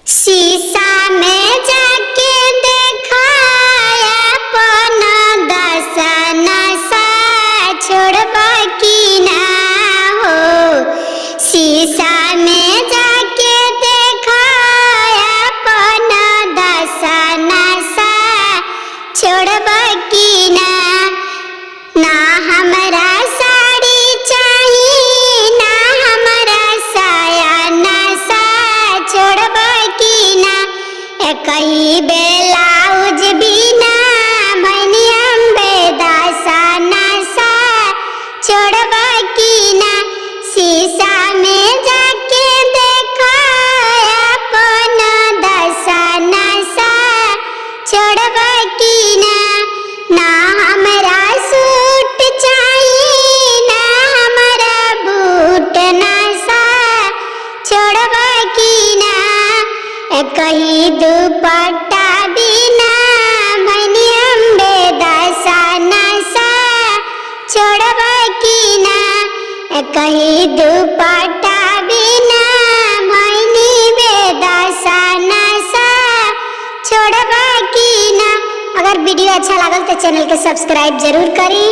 शीशा में जाके देखाया अपना दशा नशा छोड़बा की ना हो। शीशा में जाके देखाया अपना दशा नशा छोड़बा की ना। ना हमरा साड़ी चाहिए ना हमरा साया नशा छोड़बा की ना। कहीं ब्लाउज बिना भनियम बेदासा नशा छोड़बा की ना। शीशा में जाके देखाया अपना दशा नशा छोड़बा की ना। ना हमरा सूट चाहिए ना हमरा बूट नशा छोड़बा की ना। कहीं दुपट्टा बिना भनियम बेदशा नशा छोड़बा की ना। कहीं दुपट्टा बिना भनी बेदशा नशा छोड़बा की ना। अगर वीडियो अच्छा लागल तो चैनल के सब्सक्राइब जरूर करी।